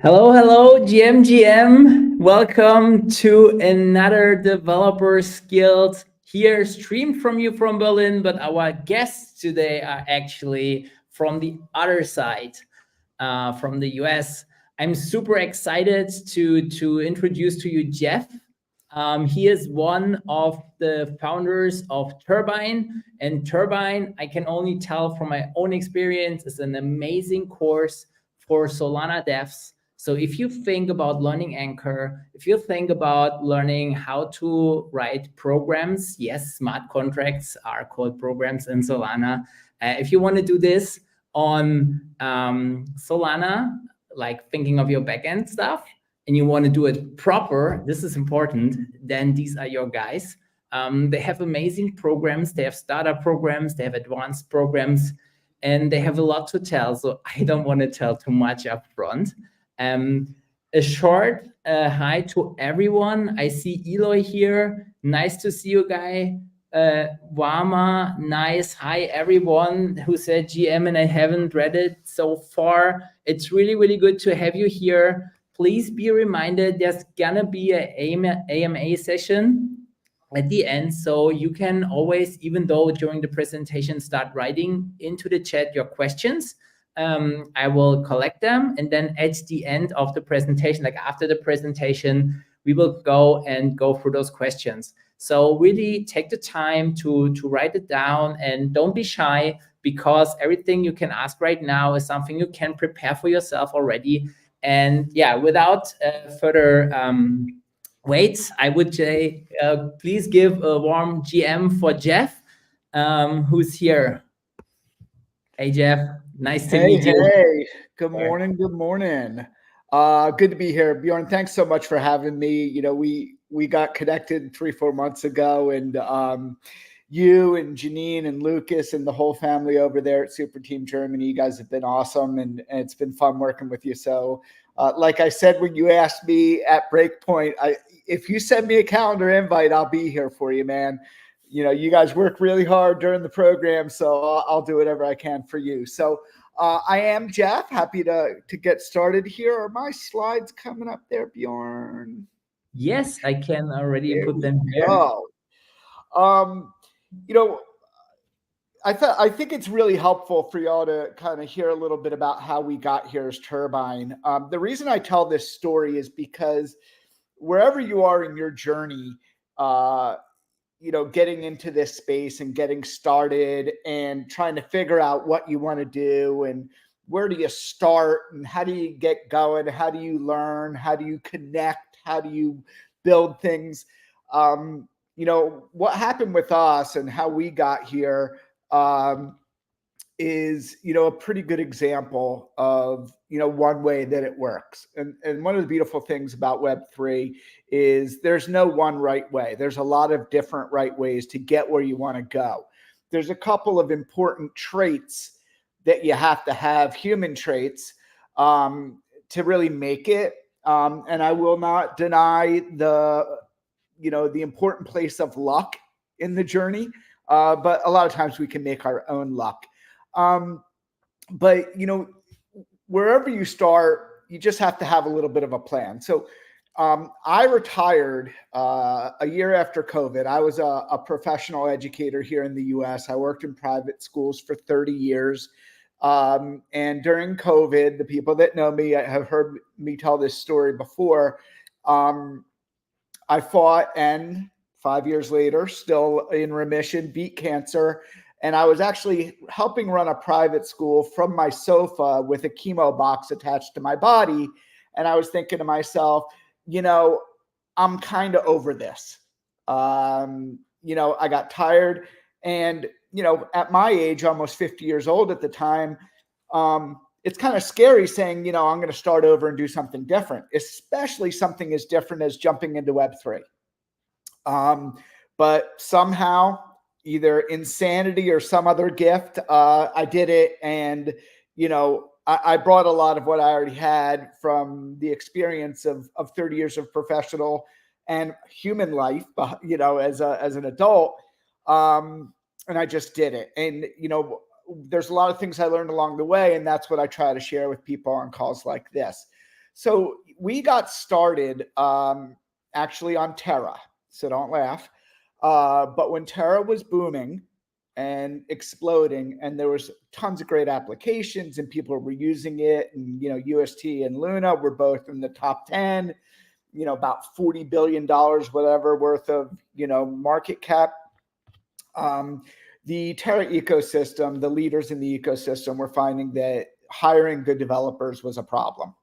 Hello, hello, GM. Welcome to another Developer Skills here, streamed from you from Berlin, but our guests today are actually from the other side, from the US. I'm super excited to introduce to you Jeff. He is one of the founders of Turbine, and Turbine, I can only tell from my own experience, is an amazing course for Solana devs. So if you think about learning Anchor, if you think about learning how to write programs, yes, smart contracts are called programs in Solana. If you want to do this on Solana, like thinking of your backend stuff, and you want to do it proper, this is important, then these are your guys. They have amazing programs. They have startup programs. They have advanced programs. And they have a lot to tell. So I don't want to tell too much up front. A short hi to everyone. I see Eloy here. Nice to see you, guy. Wama, nice. Hi, everyone who said GM and I haven't read it so far. It's really, really good to have you here. Please be reminded there's gonna be an AMA session at the end. So you can always, even though during the presentation, start writing into the chat your questions. I will collect them, and then at the end of the presentation, like after the presentation, we will go through those questions. So really take the time to write it down, and don't be shy, because everything you can ask right now is something you can prepare for yourself already. And yeah, without further wait, I would say please give a warm GM for Jeff, who's here. Hey, Jeff. Nice to meet you. Hey, good morning. Good morning. Good to be here. Bjorn, thanks so much for having me. You know, we got connected 3-4 months ago, and you and Janine and Lucas and the whole family over there at Superteam Germany, you guys have been awesome, and it's been fun working with you. So like I said, when you asked me at Breakpoint, if you send me a calendar invite, I'll be here for you, man. You know, you guys work really hard during the program, so I'll do whatever I can for you. So I am Jeff. Happy to get started here. Are my slides coming up there, Bjorn? Yes, I can already put them here. You know, I think it's really helpful for y'all to kind of hear a little bit about how we got here as Turbine. The reason I tell this story is because wherever you are in your journey, you know, getting into this space and getting started and trying to figure out what you want to do and where do you start and how do you get going? How do you learn? How do you connect? How do you build things? You know, what happened with us and how we got here is, you know, a pretty good example of, you know, one way that it works. And one of the beautiful things about Web3 is there's no one right way. There's a lot of different right ways to get where you want to go. There's a couple of important traits that you have to have, human traits, to really make it. And I will not deny the, you know, the important place of luck in the journey. But a lot of times we can make our own luck. But, you know, wherever you start, you just have to have a little bit of a plan. So I retired a year after COVID. I was a professional educator here in the US. I worked in private schools for 30 years. And during COVID, the people that know me have heard me tell this story before. I fought, and 5 years later, still in remission, beat cancer. And I was actually helping run a private school from my sofa with a chemo box attached to my body. And I was thinking to myself, you know, I'm kind of over this. You know, I got tired. And, you know, at my age, almost 50 years old at the time, it's kind of scary saying, you know, I'm going to start over and do something different, especially something as different as jumping into Web3. But somehow, either insanity or some other gift, I did it. And, you know, I brought a lot of what I already had from the experience of 30 years of professional and human life, you know, as an adult. And I just did it. And, you know, there's a lot of things I learned along the way, and that's what I try to share with people on calls like this. So we got started actually on Terra. So don't laugh. But when Terra was booming and exploding, and there was tons of great applications and people were using it, and UST and Luna were both in the top 10, about $40 billion, whatever, worth of market cap. The Terra ecosystem, the leaders in the ecosystem were finding that hiring good developers was a problem.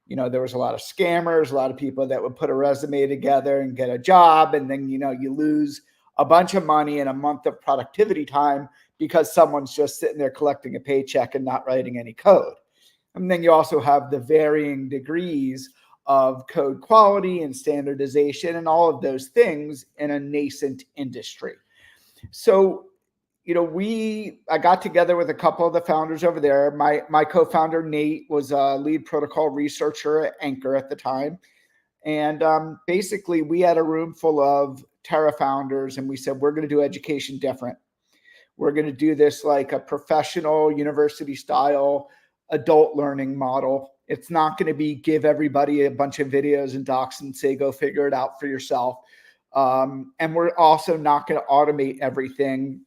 There was a lot of scammers, a lot of people that would put a resume together and get a job, and then you lose a bunch of money and a month of productivity time because someone's just sitting there collecting a paycheck and not writing any code. And then you also have the varying degrees of code quality and standardization and all of those things in a nascent industry. So, I got together with a couple of the founders over there. My co-founder, Nate, was a lead protocol researcher at Anchor at the time. And basically, we had a room full of Terra founders, and we said, we're going to do education different. We're going to do this like a professional university style adult learning model. It's not going to be give everybody a bunch of videos and docs and say, go figure it out for yourself. And we're also not going to automate everything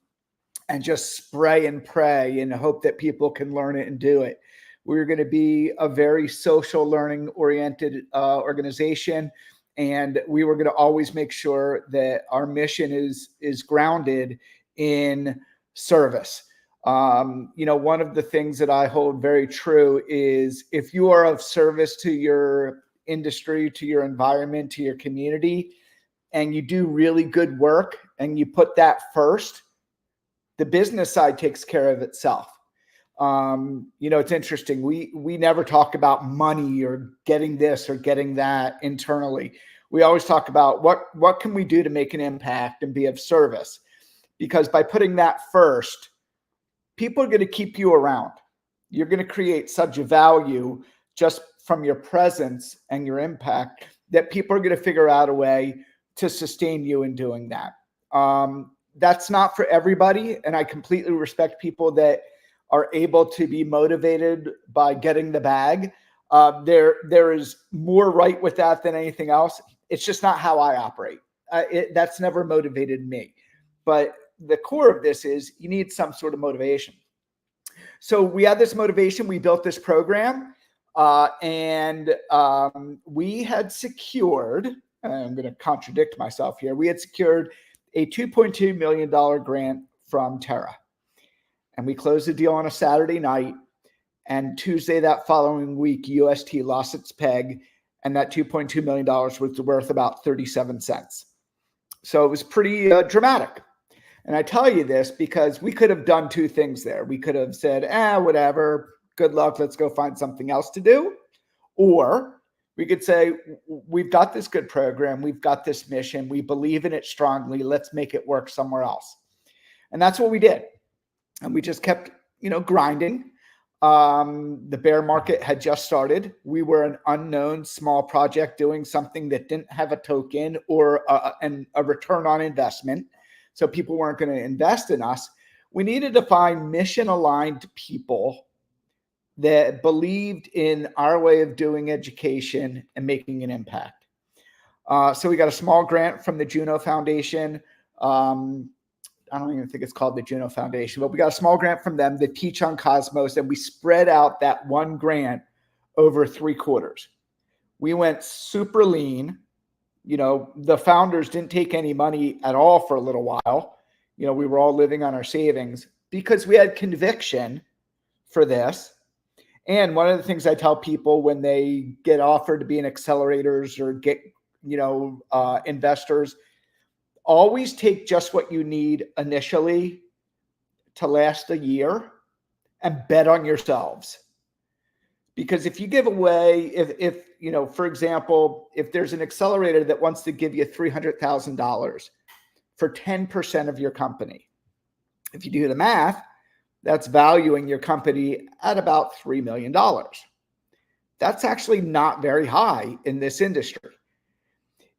and just spray and pray and hope that people can learn it and do it. We're going to be a very social learning oriented organization. And we were going to always make sure that our mission is grounded in service. One of the things that I hold very true is if you are of service to your industry, to your environment, to your community, and you do really good work and you put that first, the business side takes care of itself. It's interesting. We never talk about money or getting this or getting that internally. We always talk about what can we do to make an impact and be of service, because by putting that first, people are going to keep you around. You're going to create such a value just from your presence and your impact that people are going to figure out a way to sustain you in doing that. That's not for everybody. And I completely respect people that are able to be motivated by getting the bag. There is more right with that than anything else. It's just not how I operate. That's never motivated me. But the core of this is you need some sort of motivation. So we had this motivation. We built this program, and we had secured, I'm going to contradict myself here. We had secured a $2.2 million grant from Terra. And we closed the deal on a Saturday night. And Tuesday that following week, UST lost its peg. And that $2.2 million was worth about 37 cents. So it was pretty dramatic. And I tell you this because we could have done two things there. We could have said, whatever, good luck, let's go find something else to do. Or we could say, we've got this good program, we've got this mission, we believe in it strongly, let's make it work somewhere else. And that's what we did. And we just kept, grinding. The bear market had just started. We were an unknown small project doing something that didn't have a token or a return on investment. So people weren't going to invest in us. We needed to find mission-aligned people that believed in our way of doing education and making an impact. So we got a small grant from the Juno Foundation. I don't even think it's called the Juno Foundation, but we got a small grant from them to teach on Cosmos, and we spread out that one grant over 3 quarters. We went super lean. The founders didn't take any money at all for a little while. We were all living on our savings because we had conviction for this. And one of the things I tell people when they get offered to be in accelerators or get, investors, always take just what you need initially to last a year and bet on yourselves. Because if you give away, if for example, if there's an accelerator that wants to give you $300,000 for 10% of your company, if you do the math, that's valuing your company at about $3 million. That's actually not very high in this industry.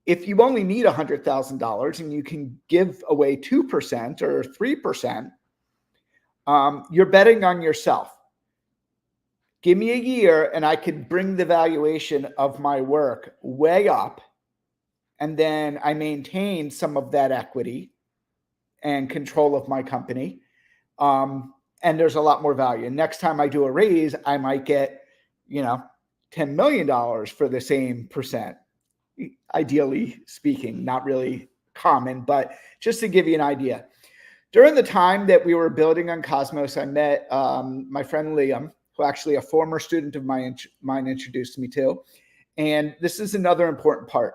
If you only need $100,000 and you can give away 2% or 3%, you're betting on yourself Give me a year and I could bring the valuation of my work way up. And then I maintain some of that equity and control of my company. And there's a lot more value. And next time I do a raise, I might get, $10 million for the same percent. Ideally speaking, not really common, but just to give you an idea. During the time that we were building on Cosmos, I met my friend Liam, who actually a former student of mine introduced me to. And this is another important part.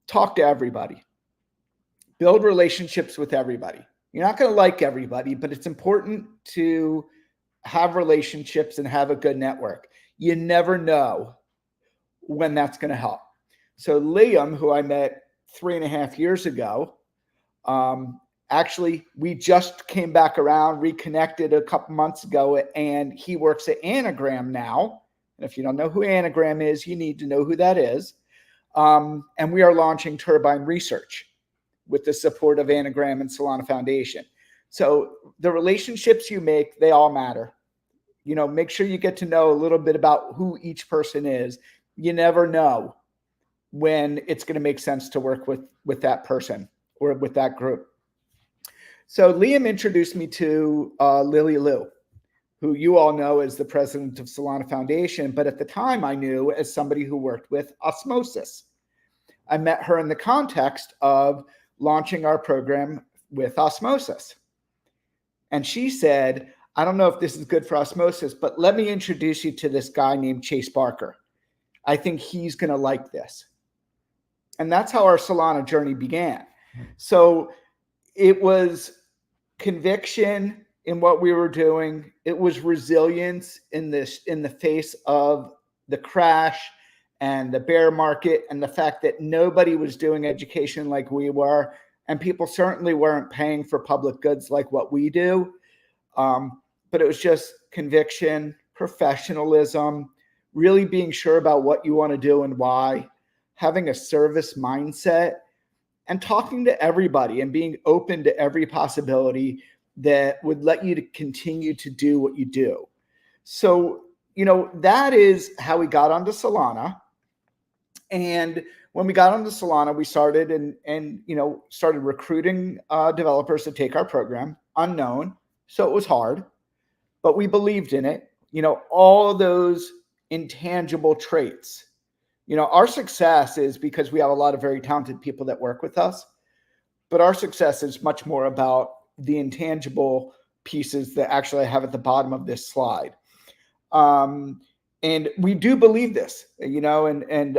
Talk to everybody. Build relationships with everybody. You're not going to like everybody, but it's important to have relationships and have a good network. You never know when that's going to help. So Liam, who I met 3.5 years ago, actually, we just came back around, reconnected a couple months ago, and he works at Anagram now. And if you don't know who Anagram is, you need to know who that is. And we are launching Turbine Research with the support of Anagram and Solana Foundation. So the relationships you make, they all matter. Make sure you get to know a little bit about who each person is. You never know when it's going to make sense to work with that person or with that group. So Liam introduced me to Lily Liu, who you all know as the president of Solana Foundation, but at the time I knew as somebody who worked with Osmosis. I met her in the context of launching our program with Osmosis. And she said, I don't know if this is good for Osmosis, but let me introduce you to this guy named Chase Barker. I think he's going to like this. And that's how our Solana journey began. So it was conviction in what we were doing. It was resilience in the face of the crash and the bear market and the fact that nobody was doing education like we were. And people certainly weren't paying for public goods like what we do. But it was just conviction, professionalism, really being sure about what you want to do and why, having a service mindset, and talking to everybody and being open to every possibility that would let you to continue to do what you do. So, that is how we got onto Solana. And when we got onto Solana, we started and started recruiting developers to take our program, unknown. So it was hard, but we believed in it. All those intangible traits. Our success is because we have a lot of very talented people that work with us, but our success is much more about the intangible pieces that actually I have at the bottom of this slide. And we do believe this, and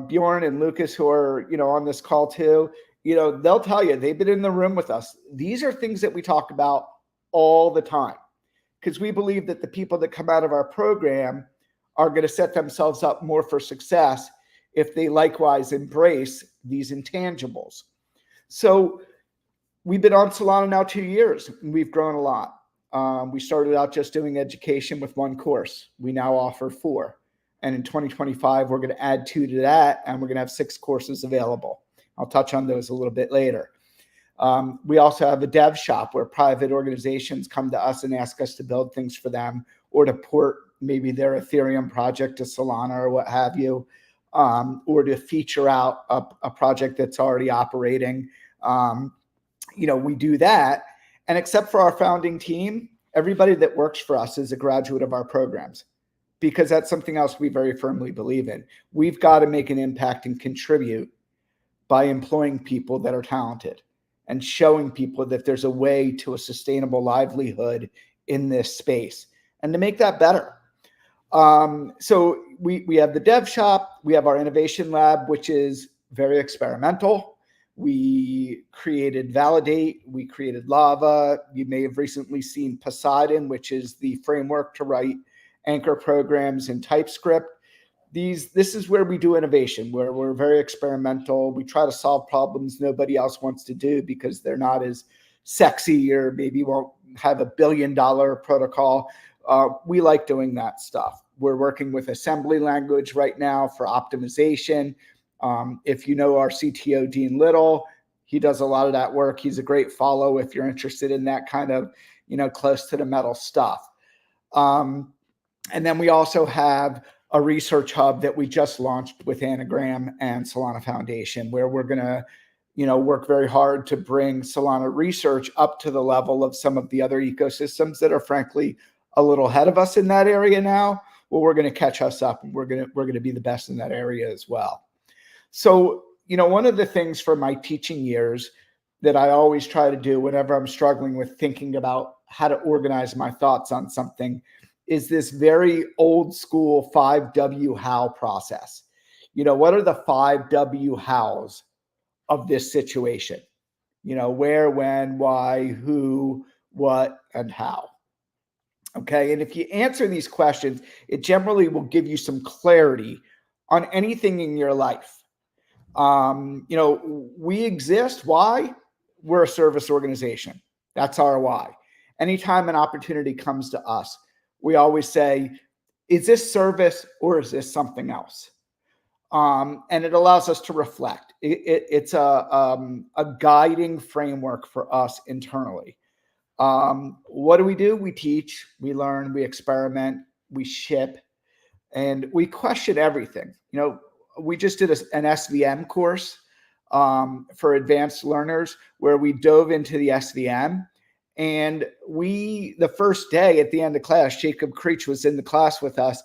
Bjorn and Lucas, who are, on this call too, they'll tell you, they've been in the room with us. These are things that we talk about all the time because we believe that the people that come out of our program are going to set themselves up more for success if they likewise embrace these intangibles. So we've been on Solana now 2 years, and we've grown a lot. We started out just doing education with one course. We now offer 4. And in 2025, we're going to add 2 to that, and we're going to have 6 courses available. I'll touch on those a little bit later. We also have a dev shop where private organizations come to us and ask us to build things for them or to port maybe their Ethereum project to Solana or what have you, or to feature out a project that's already operating. We do that. And except for our founding team, everybody that works for us is a graduate of our programs because that's something else we very firmly believe in. We've got to make an impact and contribute by employing people that are talented and showing people that there's a way to a sustainable livelihood in this space and to make that better. So we have the dev shop, we have our innovation lab, which is very experimental. We created Validate, we created Lava. You may have recently seen Poseidon, which is the framework to write Anchor programs in TypeScript. This is where we do innovation, where we're very experimental. We try to solve problems nobody else wants to do because they're not as sexy or maybe won't have $1 billion protocol. We like doing that stuff. We're working with assembly language right now for optimization. If you know our CTO, Dean Little, he does a lot of that work. He's a great follow if you're interested in that kind of, close to the metal stuff. And then we also have a research hub that we just launched with Anagram and Solana Foundation, where we're going to, work very hard to bring Solana research up to the level of some of the other ecosystems that are frankly a little ahead of us in that area now. Well, we're going to catch us up, and we're going to be the best in that area as well. So, one of the things from my teaching years that I always try to do whenever I'm struggling with thinking about how to organize my thoughts on something is this very old school 5W how process. What are the 5W hows of this situation? Where, when, why, who, what, and how. Okay. And if you answer these questions, it generally will give you some clarity on anything in your life. We exist. Why? We're a service organization. That's our why. Anytime an opportunity comes to us, we always say, is this service or is this something else? And it allows us to reflect. It's a guiding framework for us internally. What do? We teach, we learn, we experiment, we ship, and we question everything. We just did an SVM course for advanced learners where we dove into the SVM. And the first day at the end of class, Jacob Creech was in the class with us.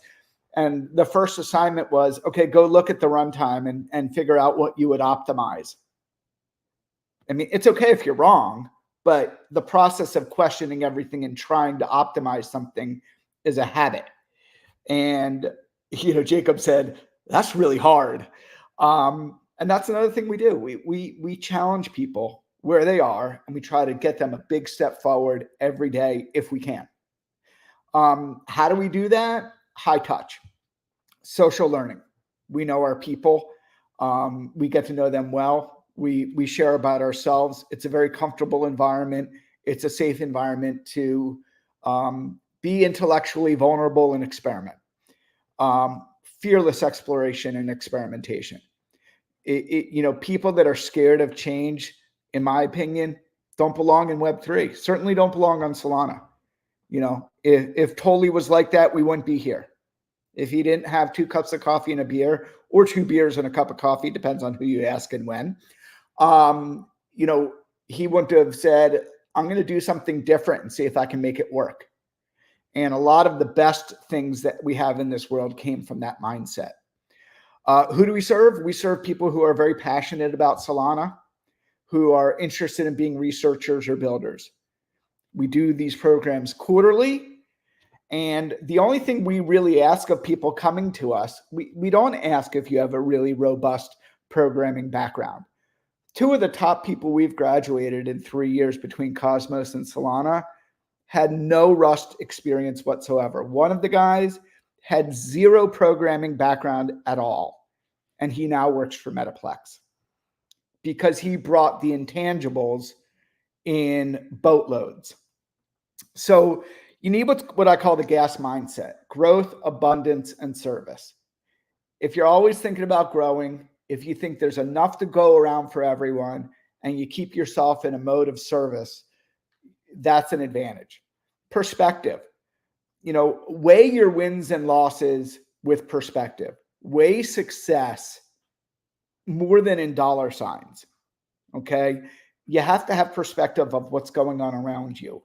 And the first assignment was, okay, go look at the runtime and figure out what you would optimize. I mean, it's okay if you're wrong, but the process of questioning everything and trying to optimize something is a habit. And, Jacob said, that's really hard. And that's another thing we do. We challenge people where they are, and we try to get them a big step forward every day if we can. How do we do that? High touch, social learning. We know our people. We get to know them well. We share about ourselves. It's a very comfortable environment. It's a safe environment to be intellectually vulnerable and experiment. Fearless exploration and experimentation. People that are scared of change, in my opinion, don't belong in Web3. Certainly don't belong on Solana. If Tolly was like that, we wouldn't be here. If he didn't have 2 cups of coffee and a beer, or 2 beers and a cup of coffee, depends on who you ask and when, he wouldn't have said, I'm going to do something different and see if I can make it work. And a lot of the best things that we have in this world came from that mindset. Who do we serve? We serve people who are very passionate about Solana, who are interested in being researchers or builders. We do these programs quarterly. And the only thing we really ask of people coming to us, we don't ask if you have a really robust programming background. 2 of the top people we've graduated in 3 years between Cosmos and Solana had no Rust experience whatsoever. One of the guys had 0 programming background at all, and he now works for Metaplex because he brought the intangibles in boatloads. So you need what I call the gas mindset: growth, abundance, and service. If you're always thinking about growing, if you think there's enough to go around for everyone, and you keep yourself in a mode of service, that's an advantage. Perspective. Weigh your wins and losses with perspective. Weigh success more than in dollar signs. Okay? You have to have perspective of what's going on around you.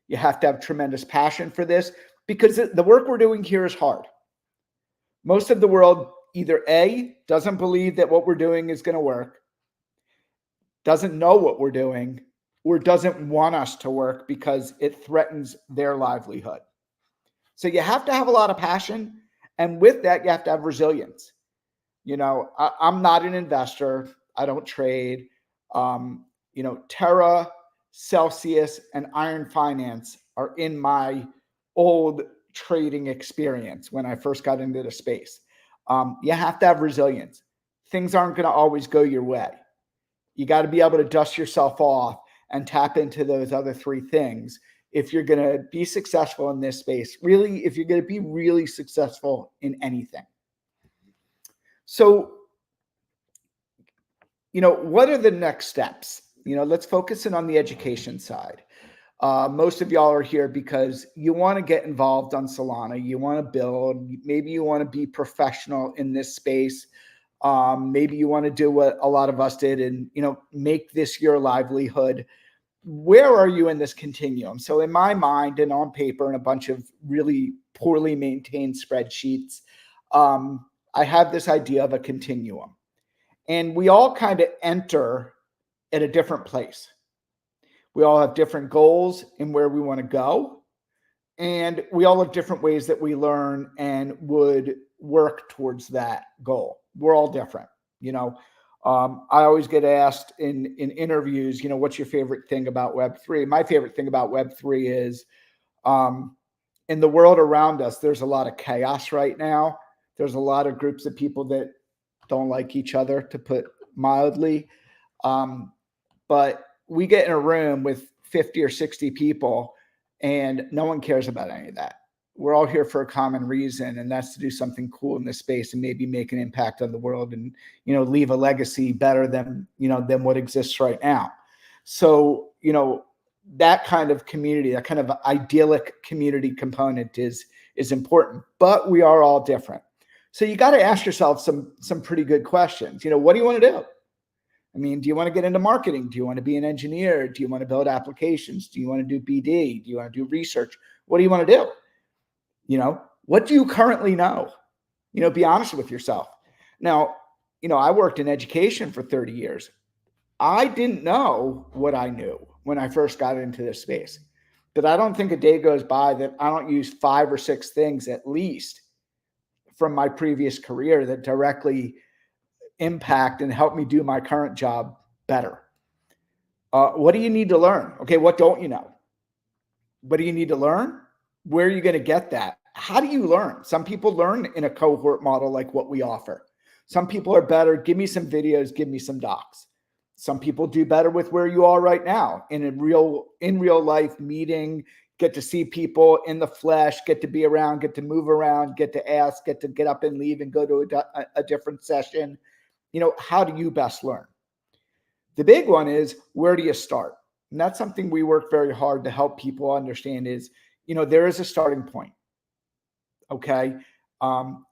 You have to have tremendous passion for this, because the work we're doing here is hard. Most of the world either A, doesn't believe that what we're doing is going to work, doesn't know what we're doing, or doesn't want us to work because it threatens their livelihood. So you have to have a lot of passion. And with that, you have to have resilience. I'm not an investor. I don't trade. Terra, Celsius, and Iron Finance are in my old trading experience when I first got into the space. You have to have resilience. Things aren't going to always go your way. You got to be able to dust yourself off and tap into those other 3 things if you're going to be successful in this space. Really, if you're going to be really successful in anything. So, what are the next steps? Let's focus in on the education side. Most of y'all are here because you want to get involved on Solana. You want to build. Maybe you want to be professional in this space. Maybe you want to do what a lot of us did and, make this your livelihood. Where are you in this continuum? So in my mind and on paper and a bunch of really poorly maintained spreadsheets, I have this idea of a continuum. And we all kind of enter at a different place. We all have different goals in where we want to go. And we all have different ways that we learn and would work towards that goal. We're all different. I always get asked in interviews, what's your favorite thing about Web3? My favorite thing about Web3 is in the world around us, there's a lot of chaos right now. There's a lot of groups of people that don't like each other, to put mildly. But we get in a room with 50 or 60 people and no one cares about any of that. We're all here for a common reason, and that's to do something cool in this space and maybe make an impact on the world and, leave a legacy better than what exists right now. So, that kind of community, that kind of idyllic community component is important, but we are all different. So you got to ask yourself some pretty good questions. What do you want to do? I mean, do you want to get into marketing? Do you want to be an engineer? Do you want to build applications? Do you want to do BD? Do you want to do research? What do you want to do? What do you currently know? Be honest with yourself. Now, I worked in education for 30 years. I didn't know what I knew when I first got into this space. But I don't think a day goes by that I don't use 5 or 6 things at least from my previous career that directly impact and help me do my current job better. What do you need to learn? Okay, what don't you know? What do you need to learn? Where are you going to get that? How do you learn? Some people learn in a cohort model like what we offer. Some people are better. Give me some videos, give me some docs. Some people do better with where you are right now in real life meeting, get to see people in the flesh, get to be around, get to move around, get to ask, get to get up and leave and go to a different session. How do you best learn? The big one is, where do you start? And that's something we work very hard to help people understand is, there is a starting point. Okay.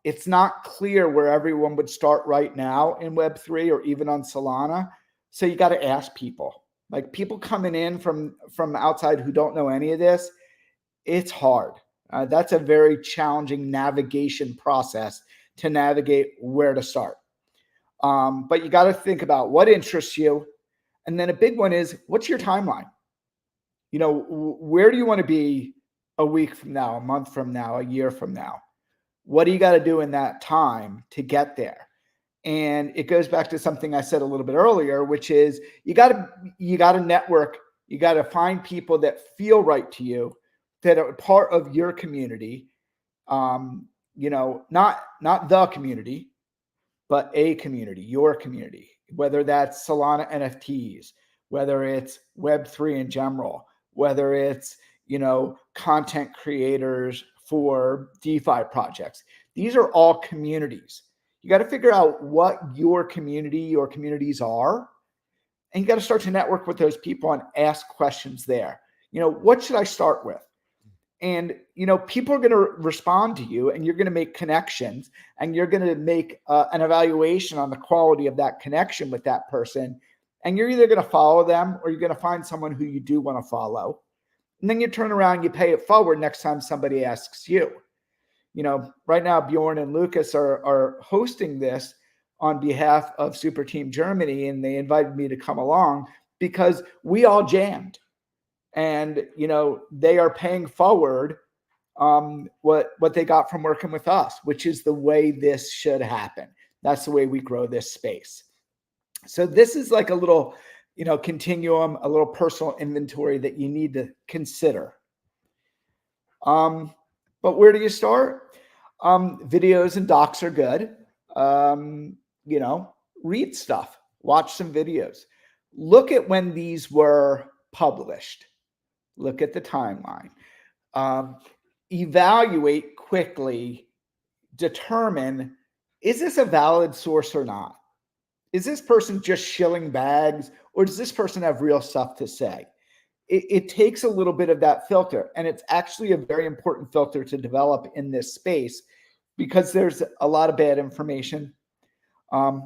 It's not clear where everyone would start right now in Web3 or even on Solana. So you got to ask people, like people coming in from outside who don't know any of this. It's hard. That's a very challenging navigation process to navigate where to start. But you got to think about what interests you. And then a big one is, what's your timeline? Where do you want to be a week from now, a month from now, a year from now? What do you got to do in that time to get there? And it goes back to something I said a little bit earlier, which is you got to network. You got to find people that feel right to you, that are part of your community. Not the community, but a community, your community, whether that's Solana NFTs, whether it's Web3 in general, whether it's, content creators for DeFi projects. These are all communities. You got to figure out what your communities are, and you got to start to network with those people and ask questions there. What should I start with? And, people are going to respond to you, and you're going to make connections, and you're going to make an evaluation on the quality of that connection with that person. And you're either going to follow them or you're going to find someone who you do want to follow. And then you turn around, you pay it forward next time somebody asks you. Right now, Bjorn and Lucas are hosting this on behalf of Superteam Germany, and they invited me to come along because we all jammed. And, they are paying forward what they got from working with us, which is the way this should happen. That's the way we grow this space. So this is like a little, continuum, a little personal inventory that you need to consider. But where do you start? Videos and docs are good. Read stuff, watch some videos, look at when these were published. Look at the timeline. Evaluate quickly. Determine, is this a valid source or not? Is this person just shilling bags, or does this person have real stuff to say? it takes a little bit of that filter. And it's actually a very important filter to develop in this space because there's a lot of bad information.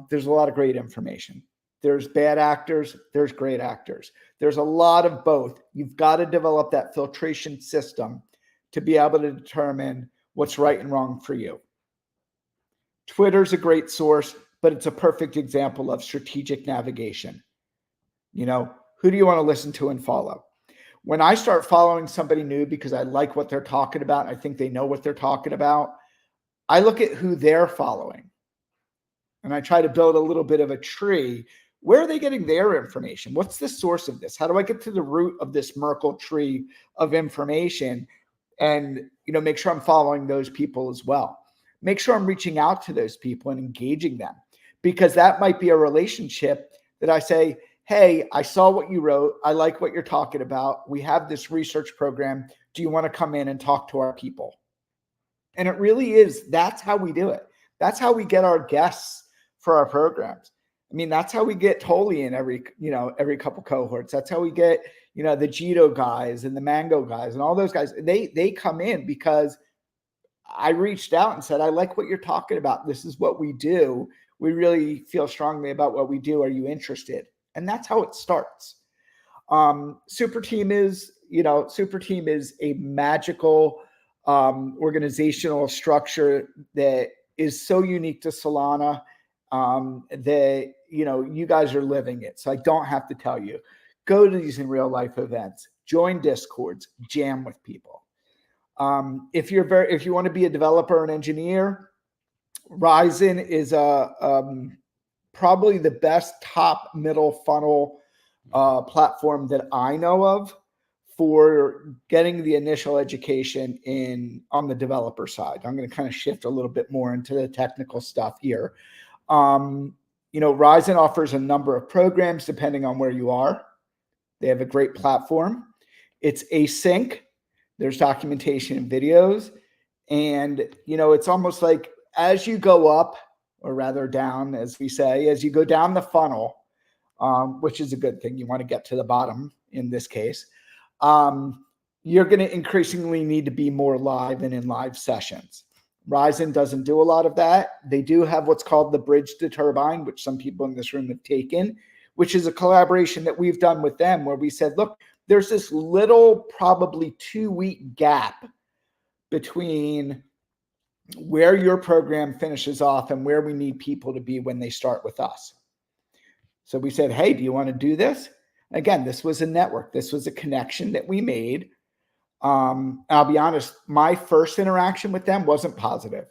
There's a lot of great information. There's bad actors. There's great actors. There's a lot of both. You've got to develop that filtration system to be able to determine what's right and wrong for you. Twitter's a great source, but it's a perfect example of strategic navigation. You know, who do you want to listen to and follow? When I start following somebody new because I like what they're talking about, I think they know what they're talking about, I look at who they're following. And I try to build a little bit of a tree. Where are they getting their information? What's the source of this? How do I get to the root of this Merkle tree of information? And, you know, make sure I'm following those people as well. Make sure I'm reaching out to those people and engaging them, because that might be a relationship that I say, hey, I saw what you wrote. I like what you're talking about. We have this research program. Do you want to come in and talk to our people? And it really is. That's how we do it. That's how we get our guests for our programs. I mean, that's how we get Tolly in every couple cohorts. That's how we get, you know, the Jito guys and the Mango guys and all those guys. They come in because I reached out and said, I like what you're talking about. This is what we do. We really feel strongly about what we do. Are you interested? And that's how it starts. Superteam is a magical organizational structure that is so unique to Solana that, you know, you guys are living it. So I don't have to tell you. Go to these in real life events, join Discords, jam with people. If you want to be a developer or an engineer, Ryzen is probably the best top middle funnel platform that I know of for getting the initial education on the developer side. I'm going to kind of shift a little bit more into the technical stuff here. You know, Ryzen offers a number of programs depending on where you are. They have a great platform. It's async. There's documentation and videos. And, you know, it's almost like as you go up, or rather down, as we say, as you go down the funnel, which is a good thing. You want to get to the bottom in this case. You're going to increasingly need to be more live and in live sessions. Ryzen doesn't do a lot of that. They do have what's called the Bridge to Turbine, which some people in this room have taken, which is a collaboration that we've done with them where we said, look, there's this little probably 2-week gap between where your program finishes off and where we need people to be when they start with us. So we said, hey, do you want to do this? Again, this was a network. This was a connection that we made. I'll be honest, my first interaction with them wasn't positive.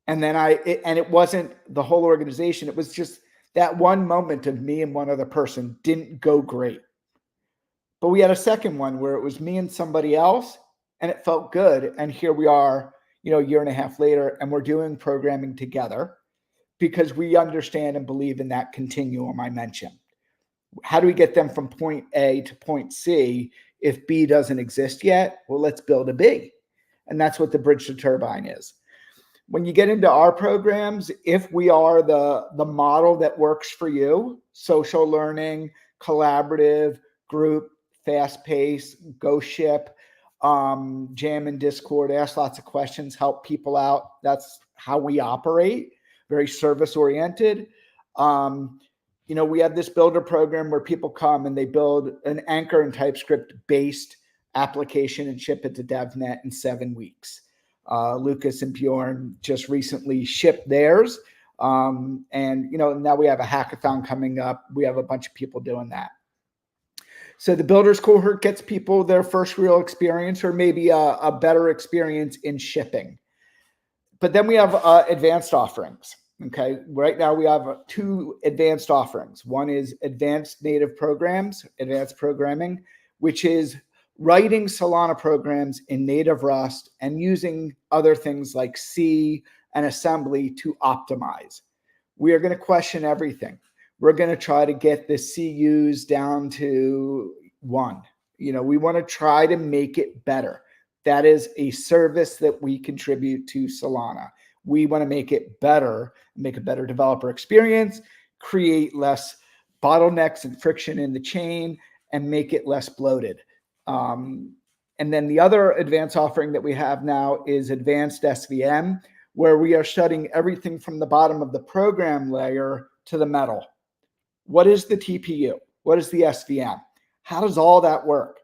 And then it wasn't the whole organization. It was just that one moment of me and one other person didn't go great. But we had a second one where it was me and somebody else and it felt good. And here we are, you know, a year and a half later, and we're doing programming together because we understand and believe in that continuum I mentioned. How do we get them from point A to point C if B doesn't exist yet? Well, let's build a B. And that's what the Bridge to Turbine is. When you get into our programs, if we are the model that works for you, social learning, collaborative, group, fast pace, go ship, jam in Discord, ask lots of questions, help people out. That's how we operate, very service oriented. You know, we have this builder program where people come and they build an Anchor and TypeScript based application and ship it to DevNet in 7 weeks. Lucas and Bjorn just recently shipped theirs. And, you know, now we have a hackathon coming up. We have a bunch of people doing that. So the builders cohort gets people their first real experience, or maybe a better experience in shipping. But then we have advanced offerings. Okay, right now we have 2 advanced offerings. One is advanced native programs, advanced programming, which is writing Solana programs in native Rust and using other things like C and assembly to optimize. We are going to question everything. We're going to try to get the CUs down to 1. You know, we want to try to make it better. That is a service that we contribute to Solana. We want to make it better, make a better developer experience, create less bottlenecks and friction in the chain, and make it less bloated. And then the other advanced offering that we have now is advanced SVM, where we are studying everything from the bottom of the program layer to the metal. What is the TPU? What is the SVM? How does all that work?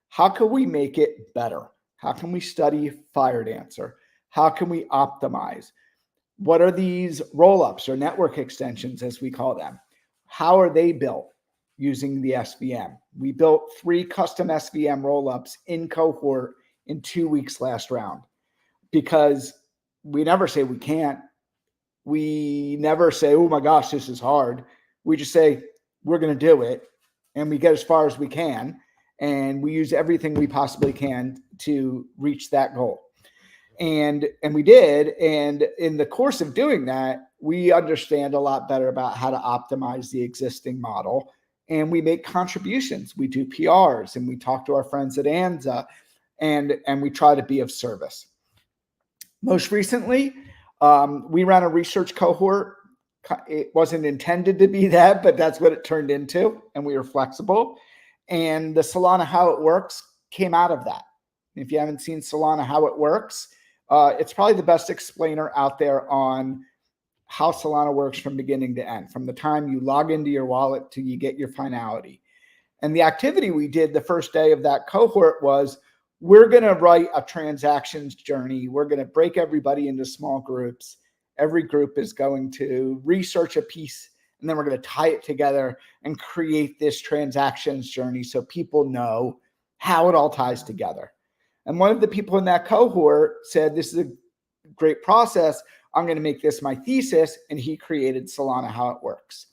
How can we make it better? How can we study Fire Dancer? How can we optimize? What are these roll-ups or network extensions, as we call them? How are they built using the SVM? We built 3 custom SVM roll-ups in cohort in 2 weeks last round, because we never say we can't. We never say, oh my gosh, this is hard. We just say, we're going to do it. And we get as far as we can. And we use everything we possibly can to reach that goal. And we did. And in the course of doing that, we understand a lot better about how to optimize the existing model. And we make contributions. We do PRs, and we talk to our friends at ANZA, and we try to be of service. Most recently, we ran a research cohort. It wasn't intended to be that, but that's what it turned into, and we were flexible. And the Solana How It Works came out of that. If you haven't seen Solana How It Works, it's probably the best explainer out there on how Solana works from beginning to end, from the time you log into your wallet till you get your finality. And the activity we did the first day of that cohort was, we're going to write a transactions journey. We're going to break everybody into small groups. Every group is going to research a piece, and then we're going to tie it together and create this transactions journey so people know how it all ties together. And one of the people in that cohort said, this is a great process. I'm going to make this my thesis. And he created Solana How It Works.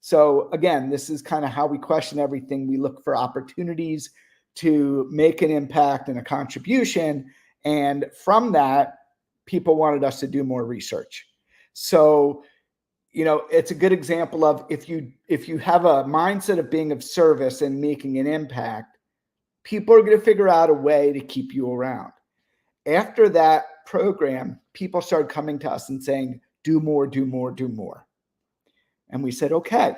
So again, this is kind of how we question everything. We look for opportunities to make an impact and a contribution. And from that, people wanted us to do more research. So, you know, it's a good example of if you have a mindset of being of service and making an impact, people are going to figure out a way to keep you around. After that program, people started coming to us and saying, do more, do more, do more. And we said, okay.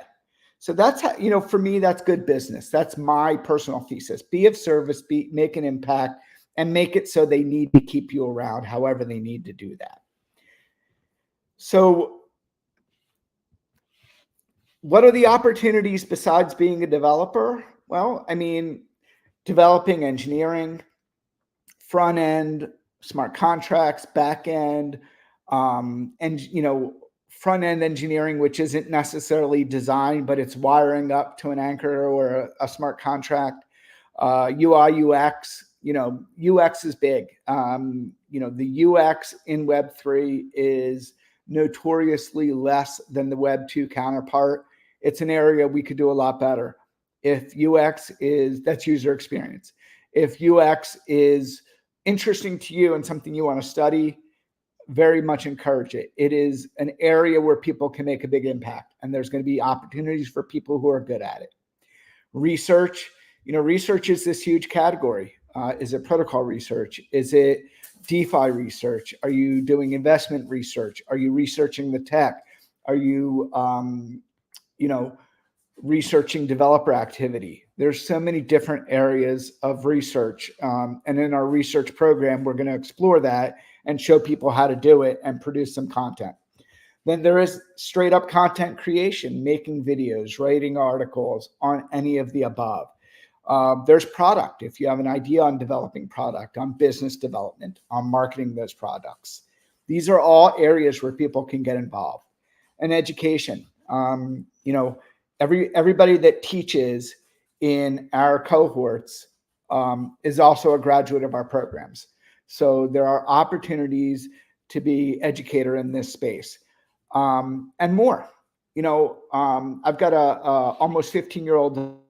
So that's how, you know, for me, that's good business. That's my personal thesis. Be of service, make an impact, and make it so they need to keep you around however they need to do that. So what are the opportunities besides being a developer? Well, I mean, developing engineering, front end, smart contracts, back end, and, you know, front end engineering, which isn't necessarily design, but it's wiring up to an anchor or a smart contract, UI, UX, you know, UX is big. You know, the UX in Web3 is notoriously less than the Web2 counterpart. It's an area we could do a lot better. If UX is, that's user experience. If UX is interesting to you and something you want to study, very much encourage it. It is an area where people can make a big impact, and there's going to be opportunities for people who are good at it. Research, you know, research is this huge category. Is it protocol research? Is it DeFi research? Are you doing investment research? Are you researching the tech? Are you, you know, researching developer activity? There's so many different areas of research. And in our research program, we're going to explore that and show people how to do it and produce some content. Then there is straight up content creation, making videos, writing articles on any of the above. There's product. If you have an idea on developing product, on business development, on marketing those products, these are all areas where people can get involved. And education, you know, everybody that teaches in our cohorts is also a graduate of our programs. So there are opportunities to be educator in this space, and more. You know, I've got a almost 15-year-old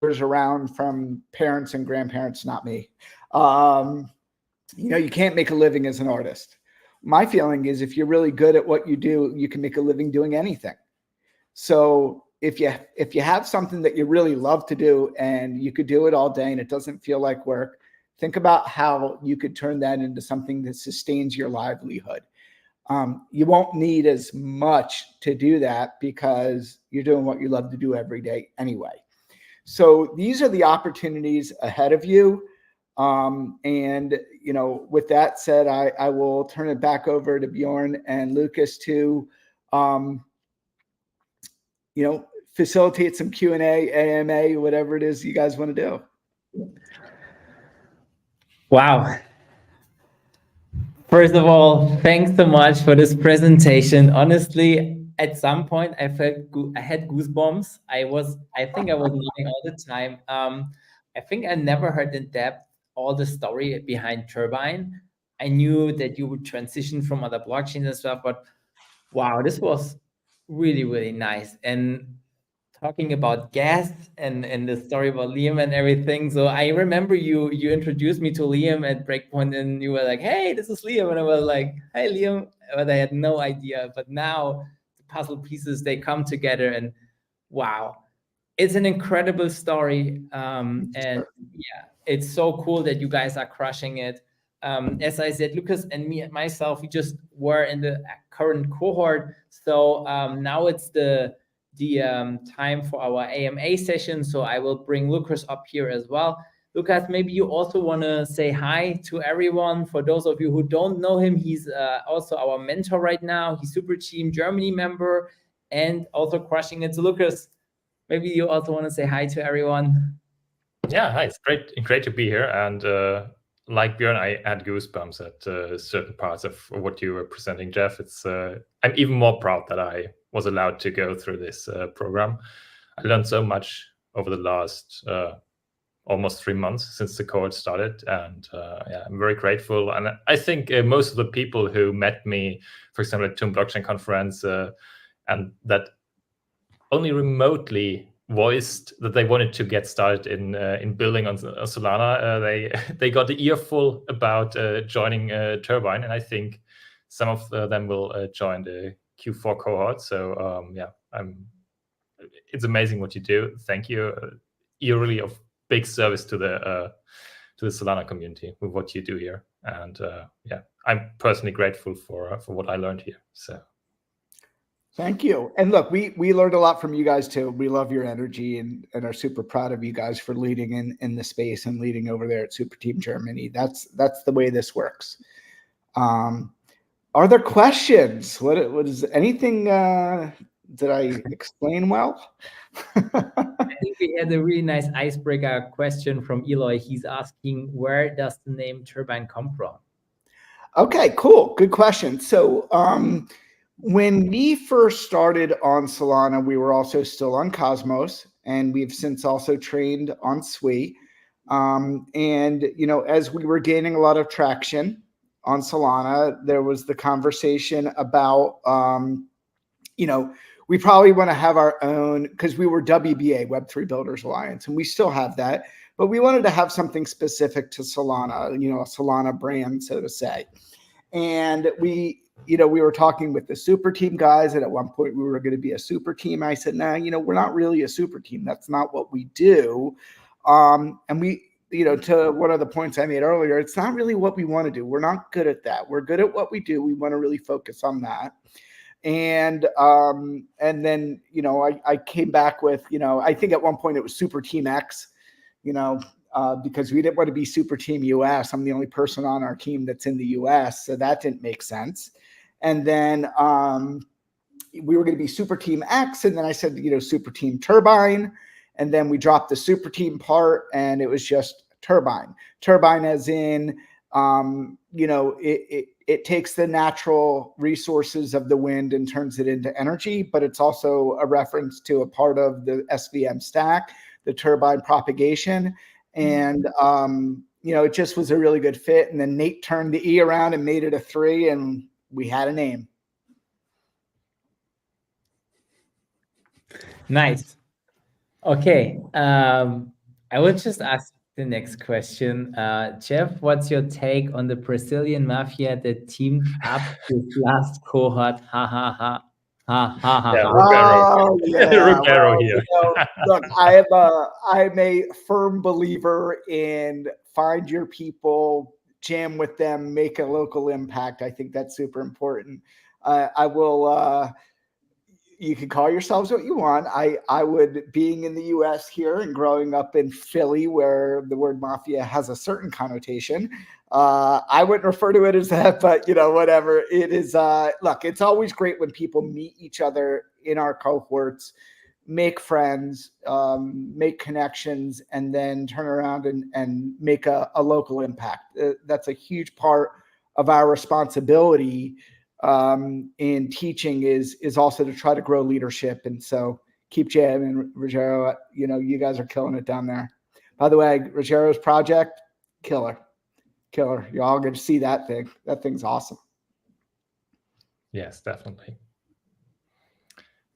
around from parents and grandparents, not me. You know, you can't make a living as an artist. My feeling is if you're really good at what you do, you can make a living doing anything. So if you have something that you really love to do and you could do it all day and it doesn't feel like work, think about how you could turn that into something that sustains your livelihood. You won't need as much to do that because you're doing what you love to do every day anyway. So these are the opportunities ahead of you. And, you know, with that said, I will turn it back over to Bjorn and Lucas to, you know, facilitate some Q&A, AMA, whatever it is you guys want to do. Wow. First of all, thanks so much for this presentation. Honestly, at some point I had goosebumps. I think I was nodding all the time. I think I never heard in depth all the story behind Turbine. I knew that you would transition from other blockchains and stuff, but wow, this was really, really nice. And talking about gas and the story about Liam and everything. So I remember you introduced me to Liam at Breakpoint, and you were like, "Hey, this is Liam," and I was like, "Hey, Liam," but I had no idea. But now the puzzle pieces, they come together, and wow, it's an incredible story. And yeah, it's so cool that you guys are crushing it. As I said, Lucas and me and myself, we just were in the current cohort. So now it's the time for our AMA session. So I will bring Lucas up here as well. Lucas, maybe you also want to say hi to everyone. For those of you who don't know him, he's also our mentor right now. He's Superteam Germany member and also crushing it. So Lucas, maybe you also want to say hi to everyone. Yeah, hi. It's great to be here. And like Bjorn, I had goosebumps at certain parts of what you were presenting, Jeff. It's I'm even more proud that I was allowed to go through this program. I learned so much over the last almost 3 months since the cohort started, and yeah, I'm very grateful. And I think most of the people who met me, for example, at TUM Blockchain Conference, and that only remotely voiced that they wanted to get started in building on Solana, they got the earful about joining Turbine, and I think some of them will join the Q4 cohort. So yeah, it's amazing what you do. Thank you. You're really of big service to the Solana community with what you do here, and yeah, I'm personally grateful for what I learned here. So. Thank you. And look, we learned a lot from you guys too. We love your energy and are super proud of you guys for leading in the space and leading over there at Superteam Germany. That's the way this works. Are there questions? What is anything did I explain well? I think we had a really nice icebreaker question from Eloy. He's asking, where does the name Turbine come from? Okay, cool. Good question. So when we first started on Solana, we were also still on Cosmos, and we've since also trained on Sui. And, you know, as we were gaining a lot of traction on Solana, there was the conversation about, you know, we probably want to have our own, because we were WBA, Web3 Builders Alliance, and we still have that, but we wanted to have something specific to Solana, you know, a Solana brand, so to say. And we were talking with the super team guys, and at one point we were going to be a super team. I said, nah, you know, we're not really a super team. That's not what we do. And we, you know, to one of the points I made earlier, it's not really what we want to do. We're not good at that. We're good at what we do. We want to really focus on that. And then, you know, I came back with, you know, I think at one point it was Super Team X, you know, because we didn't want to be Super Team US. I'm the only person on our team that's in the US, so that didn't make sense. And then we were going to be Super Team X, and then I said, you know, Super Team Turbine, and then we dropped the Super Team part, and it was just Turbine. Turbine as in, you know, it takes the natural resources of the wind and turns it into energy, but it's also a reference to a part of the SVM stack, the turbine propagation. And, you know, it just was a really good fit. And then Nate turned the E around and made it a 3, and we had a name. Nice. Okay. I would just ask the next question. Jeff, what's your take on the Brazilian mafia that teamed up this last cohort? Ha ha ha. Ha ha ha. Yeah, Oh, yeah. Ruggiero here. You know, look, I'm a firm believer in find your people, jam with them, make a local impact. I think that's super important. I will, you can call yourselves what you want. I would, being in the US here and growing up in Philly, where the word mafia has a certain connotation, I wouldn't refer to it as that, but whatever it is. Look, it's always great when people meet each other in our cohorts, make friends, make connections, and then turn around and make a local impact. That's a huge part of our responsibility in teaching is also to try to grow leadership. And so keep jamming, Rogero. You guys are killing it down there. By the way, Rogero's project, killer. You're all going to see that thing. That thing's awesome. Yes, definitely.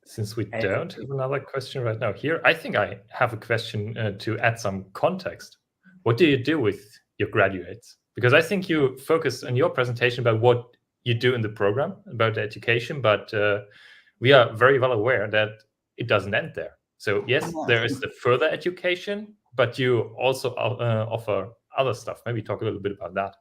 Since we don't have another question right now here, I think I have a question to add some context. What do you do with your graduates? Because I think you focused on your presentation about what you do in the program, about the education, but we are very well aware that it doesn't end there. So yes, there is the further education, but you also offer other stuff. Maybe talk a little bit about that.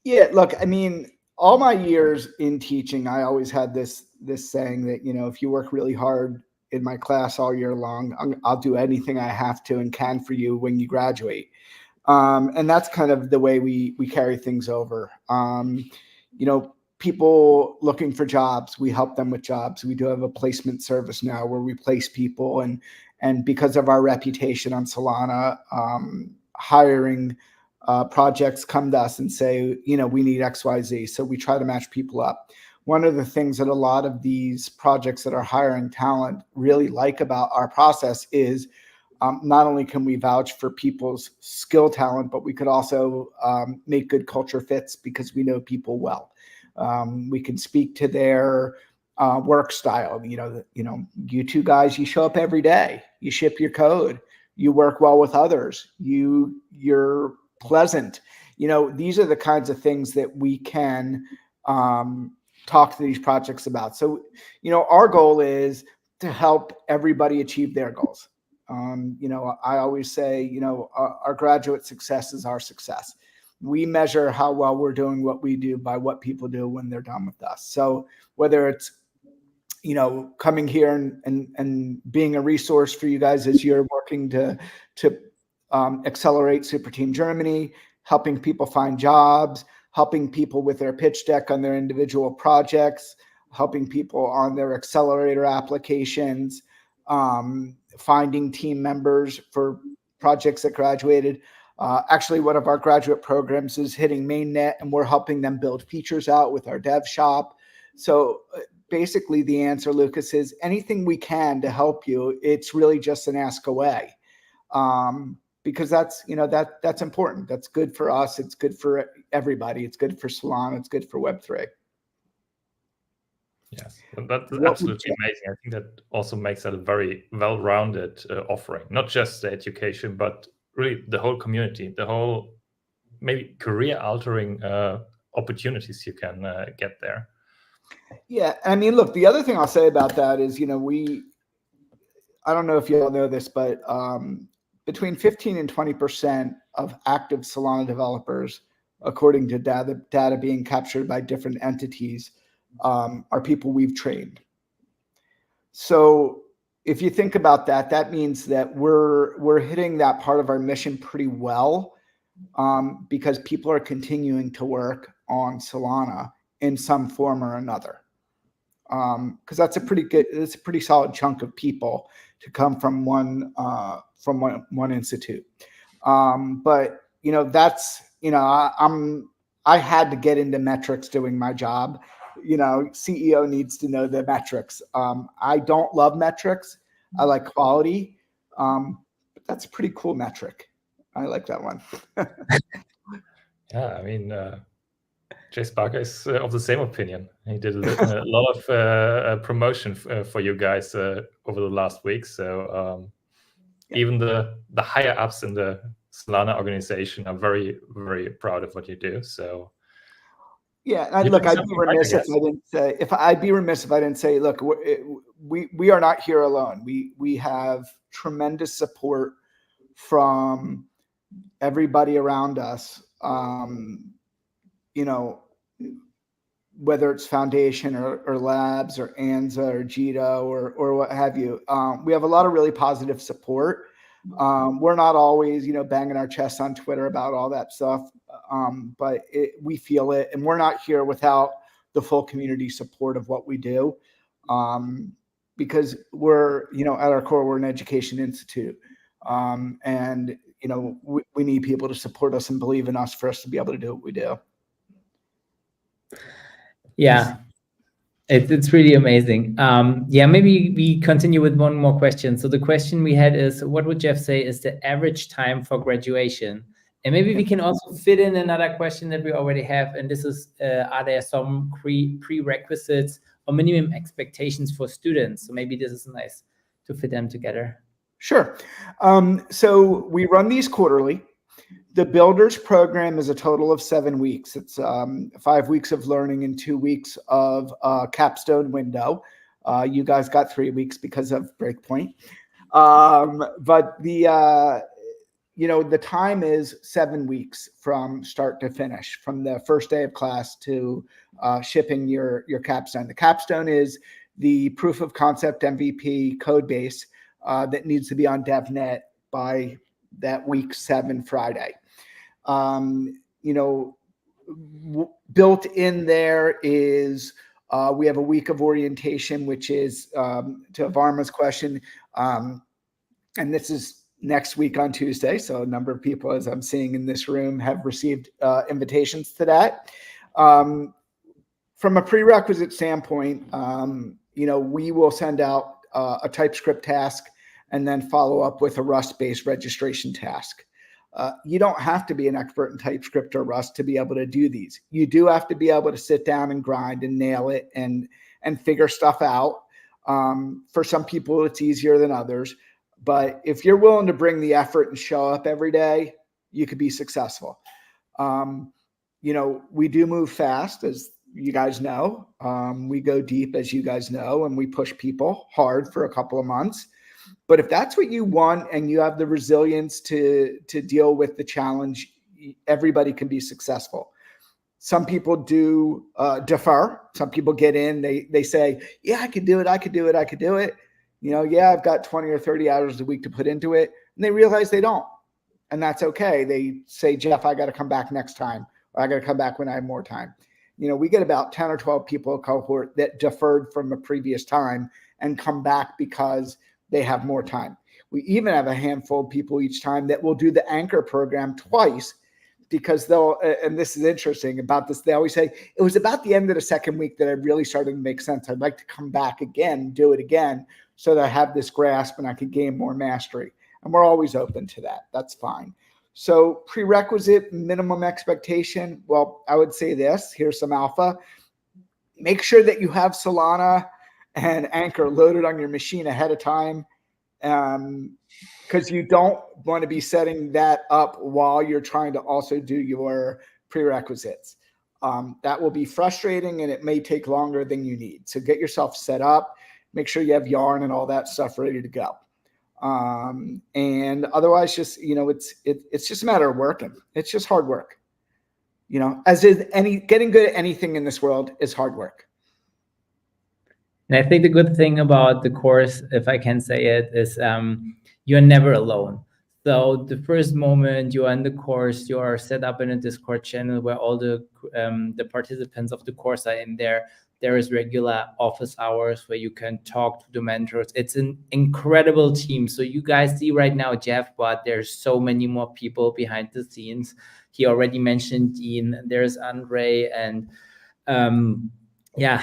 Yeah, look, I mean, all my years in teaching, I always had this saying that, if you work really hard in my class all year long, I'll do anything I have to and can for you when you graduate. And that's kind of the way we carry things over. People looking for jobs, we help them with jobs. We do have a placement service now where we place people, and because of our reputation on Solana, hiring projects come to us and say, we need XYZ. So we try to match people up. One of the things that a lot of these projects that are hiring talent really like about our process is not only can we vouch for people's skill talent, but we could also make good culture fits because we know people well. We can speak to their work style. You two guys, you show up every day, you ship your code, you work well with others, you're pleasant. These are the kinds of things that we can talk to these projects about. So, our goal is to help everybody achieve their goals. I always say, our graduate success is our success. We measure how well we're doing what we do by what people do when they're done with us. So whether it's, coming here and being a resource for you guys as you're working to accelerate Superteam Germany, helping people find jobs, helping people with their pitch deck on their individual projects, helping people on their accelerator applications, finding team members for projects that graduated. Actually, one of our graduate programs is hitting mainnet, and we're helping them build features out with our dev shop. So basically the answer, Lucas, is anything we can to help you. It's really just an ask away. Because that's important. That's good for us. It's good for everybody. It's good for Solana. It's good for Web3. Yes, that's absolutely amazing. I think that also makes it a very well-rounded offering, not just the education, but really the whole community, the whole maybe career-altering opportunities you can get there. Yeah, I mean, look, the other thing I'll say about that is, I don't know if you all know this, but between 15 and 20% of active Solana developers, according to data being captured by different entities, are people we've trained. So if you think about that, that means that we're hitting that part of our mission pretty well, because people are continuing to work on Solana in some form or another. Because it's a pretty solid chunk of people to come from one institute. But that's I had to get into metrics doing my job. CEO needs to know the metrics. I don't love metrics. I like quality. But that's a pretty cool metric. I like that one. Yeah, I mean, Jay Sparker is of the same opinion. He did a lot of promotion for you guys over the last week. So even the higher ups in the Solana organization are very, very proud of what you do. So yeah, look, I'd be remiss if I didn't say, look, we are not here alone. We have tremendous support from everybody around us. you know, whether it's foundation or labs or ANZA or JITO or what have you. We have a lot of really positive support. We're not always, banging our chests on Twitter about all that stuff, but we feel it, and we're not here without the full community support of what we do, because we're, at our core, we're an education institute, and we need people to support us and believe in us for us to be able to do what we do. Yeah, it's really amazing. Maybe we continue with one more question. So the question we had is, what would Jeff say is the average time for graduation? And maybe we can also fit in another question that we already have. And this is, are there some prerequisites or minimum expectations for students? So maybe this is nice to fit them together. Sure. So we run these quarterly. The Builders program is a total of 7 weeks. It's 5 weeks of learning and 2 weeks of capstone window. You guys got 3 weeks because of Breakpoint. But the time is 7 weeks from start to finish, from the first day of class to shipping your capstone. The capstone is the proof of concept MVP code base that needs to be on DevNet by that week 7 Friday. Built in there is we have a week of orientation, which is to Varma's question, and this is next week on Tuesday. So a number of people, as I'm seeing in this room, have received invitations to that. From a prerequisite standpoint, we will send out a TypeScript task and then follow up with a Rust-based registration task. You don't have to be an expert in TypeScript or Rust to be able to do these. You do have to be able to sit down and grind and nail it and figure stuff out. For some people, it's easier than others. But if you're willing to bring the effort and show up every day, you could be successful. We do move fast, as you guys know. We go deep, as you guys know, and we push people hard for a couple of months. But if that's what you want and you have the resilience to deal with the challenge, everybody can be successful. Some people do defer. Some people get in, they say, yeah, I could do it. I could do it. I could do it. I've got 20 or 30 hours a week to put into it. And they realize they don't. And that's okay. They say, Jeff, I got to come back next time, or I got to come back when I have more time. We get about 10 or 12 people a cohort that deferred from a previous time and come back because they have more time. We even have a handful of people each time that will do the anchor program twice, because they'll, and this is interesting about this, they always say, it was about the end of the second week that I really started to make sense. I'd like to come back again, do it again, so that I have this grasp and I could gain more mastery. And we're always open to that. That's fine. So prerequisite minimum expectation. Well, I would say this, here's some alpha. Make sure that you have Solana and Anchor loaded on your machine ahead of time, because you don't want to be setting that up while you're trying to also do your prerequisites. That will be frustrating, and it may take longer than you need. So get yourself set up, make sure you have yarn and all that stuff ready to go. And otherwise, just, it's just a matter of working. It's just hard work. As is getting good at anything in this world is hard work. And I think the good thing about the course, if I can say it, is you're never alone. So the first moment you are in the course, you are set up in a Discord channel where all the participants of the course are in there. There is regular office hours where you can talk to the mentors. It's an incredible team. So you guys see right now Jeff, but there's so many more people behind the scenes. He already mentioned Dean. There's Andre and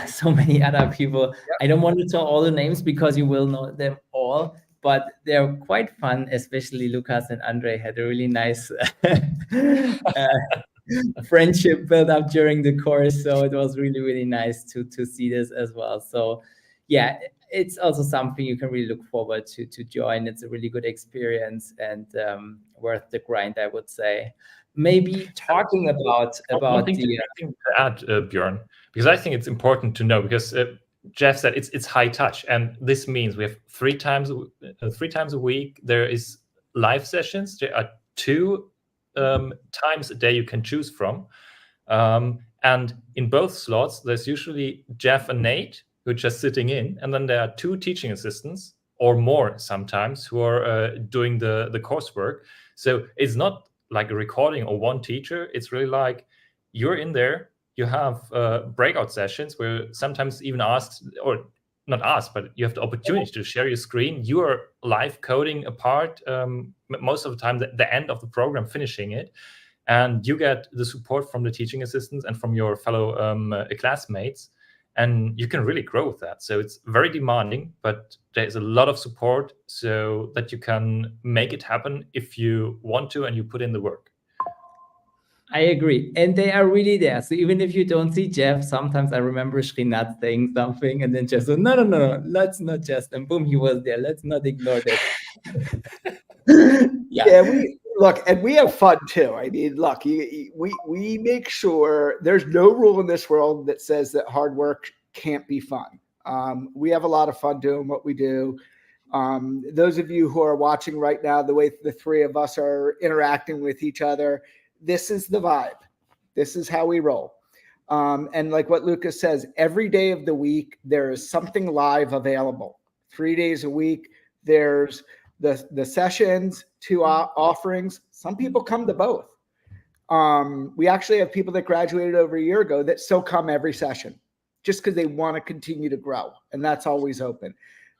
so many other people. Yep. I don't want to tell all the names because you will know them all, but they're quite fun. Especially Lucas and Andre had a really nice friendship built up during the course. So it was really, really nice to see this as well. So yeah, it's also something you can really look forward to join. It's a really good experience and worth the grind, I would say. Maybe talking about one thing to add, Bjorn, because I think it's important to know, because Jeff said it's high touch, and this means we have 3 times a week. There is live sessions. There are 2 times a day you can choose from. And in both slots, there's usually Jeff and Nate who are just sitting in, and then there are 2 teaching assistants or more sometimes who are doing the coursework. So it's not like a recording or one teacher. It's really like you're in there. You have breakout sessions where sometimes even asked, or not asked, but you have the opportunity to share your screen. You are live coding a part, most of the time, the end of the program, finishing it. And you get the support from the teaching assistants and from your fellow classmates. And you can really grow with that. So it's very demanding, but there's a lot of support so that you can make it happen if you want to and you put in the work. I agree. And they are really there. So even if you don't see Jeff, sometimes I remember Srinath saying something and then Jeff said, no, let's not just, and boom, he was there. Let's not ignore that. Yeah, we have fun too. I mean, look, we make sure there's no rule in this world that says that hard work can't be fun. We have a lot of fun doing what we do. Those of you who are watching right now, the way the 3 of us are interacting with each other, this is the vibe. This is how we roll. And like what Lucas says, every day of the week, there is something live available. 3 days a week, there's the sessions, 2 offerings. Some people come to both. We actually have people that graduated over a year ago that still come every session just because they want to continue to grow. And that's always open.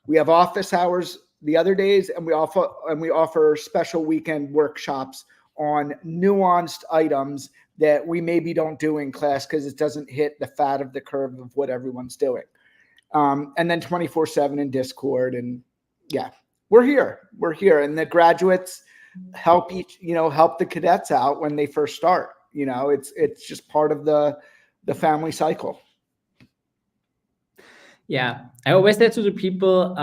We have office hours the other days, and we offer special weekend workshops on nuanced items that we maybe don't do in class because it doesn't hit the fat of the curve of what everyone's doing. And then 24/7 in Discord. And yeah, we're here. And the graduates help the cadets out when they first start. It's just part of the family cycle. Yeah, I always say to the people